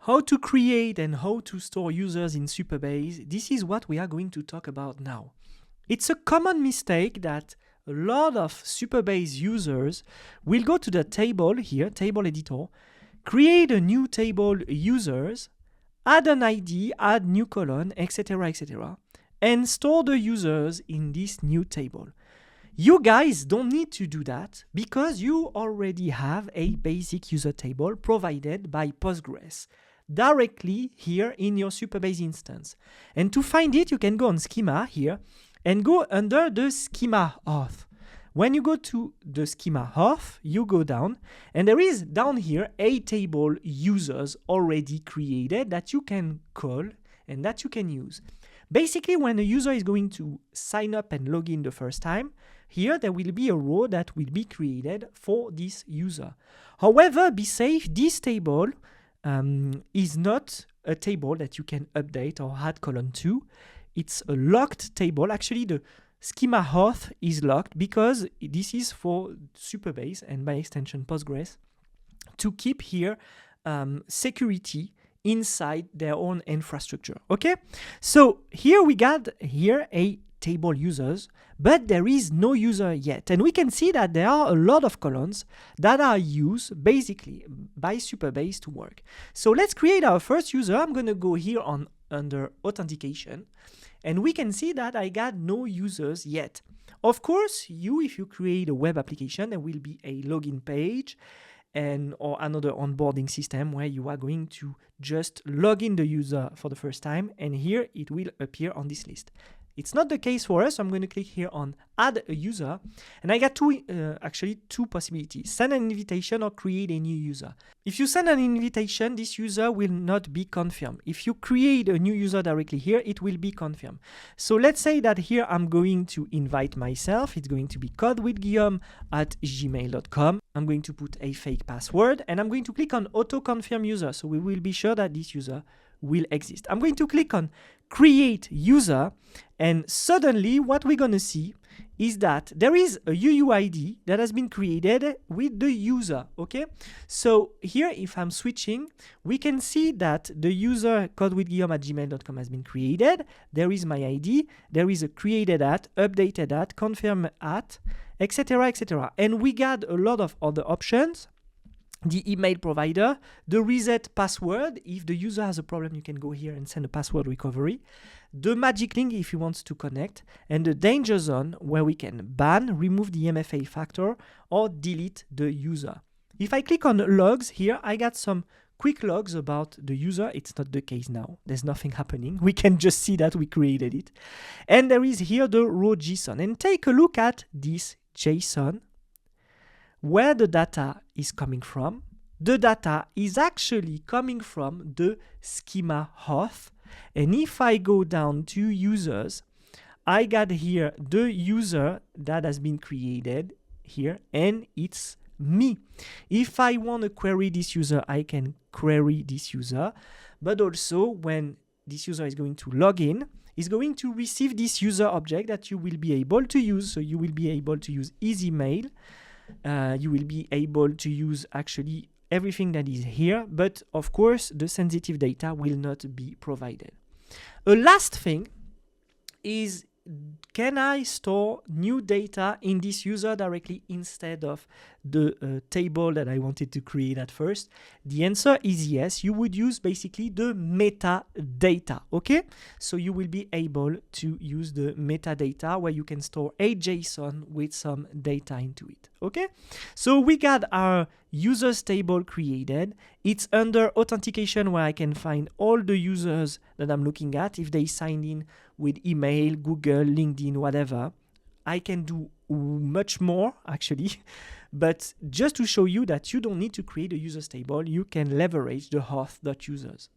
How to create and how to store users in Supabase, this is what we are going to talk about now. It's a common mistake that a lot of Supabase users will go to the table here, table editor, create a new table users, add an ID, add new column, etc., and store the users in this new table. You guys don't need to do that because you already have a basic user table provided by Postgres directly here in your Supabase instance. And to find it, you can go on schema here and go under the schema auth. When you go to the schema auth, you go down and there is down here a table users already created that you can call and that you can use. Basically, when a user is going to sign up and log in the first time, here there will be a row that will be created for this user. However, be safe, this table is not a table that you can update or add column to. It's a locked table. Actually, the schema auth is locked because this is for Supabase and by extension Postgres to keep here security inside their own infrastructure. Okay, so here we got here a table users, but there is no user yet, and we can see that there are a lot of columns that are used basically by Supabase to work. So let's create our first user. I'm going to go here on under authentication, and we can see that I got no users yet. Of course, if you create a web application, there will be a login page or another onboarding system where you are going to just log in the user for the first time, and here it will appear on this list. It's not the case for us. So I'm going to click here on add a user, and I got two possibilities: send an invitation or create a new user. If you send an invitation, this user will not be confirmed. If you create a new user directly here, it will be confirmed. So let's say that here I'm going to invite myself. It's going to be codewithguillaume@gmail.com. I'm going to put a fake password, and I'm going to click on auto confirm user, so we will be sure that this user will exist. I'm going to click on create user, and suddenly what we're going to see is that there is a UUID that has been created with the user. Okay, so here if I'm switching, we can see that the user codewithguillaume@gmail.com has been created. There is my ID, there is a created at, updated at, confirm at, etc., and we got a lot of other options: the email provider, the reset password. If the user has a problem, you can go here and send a password recovery, the magic link if you want to connect, and the danger zone where we can ban, remove the MFA factor, or delete the user. If I click on logs here, I got some quick logs about the user. It's not the case now. There's nothing happening. We can just see that we created it. And there is here the raw JSON. And take a look at this JSON, where the data is coming from. The data is actually coming from the schema auth. And if I go down to users, I got here the user that has been created here, and it's me. If I want to query this user, I can query this user, but also when this user is going to log in, is going to receive this user object that you will be able to use. So you will be able to use easy mail. You will be able to use actually everything that is here, but of course the sensitive data will not be provided. A last thing is, can I store new data in this user directly instead of the table that I wanted to create at first? The answer is yes. You would use basically the metadata, okay? So you will be able to use the metadata where you can store a JSON with some data into it, okay? So we got our users table created. It's under authentication where I can find all the users that I'm looking at. If they sign in with email, Google, LinkedIn, whatever. I can do much more actually, but just to show you that you don't need to create a users table, you can leverage the auth.users.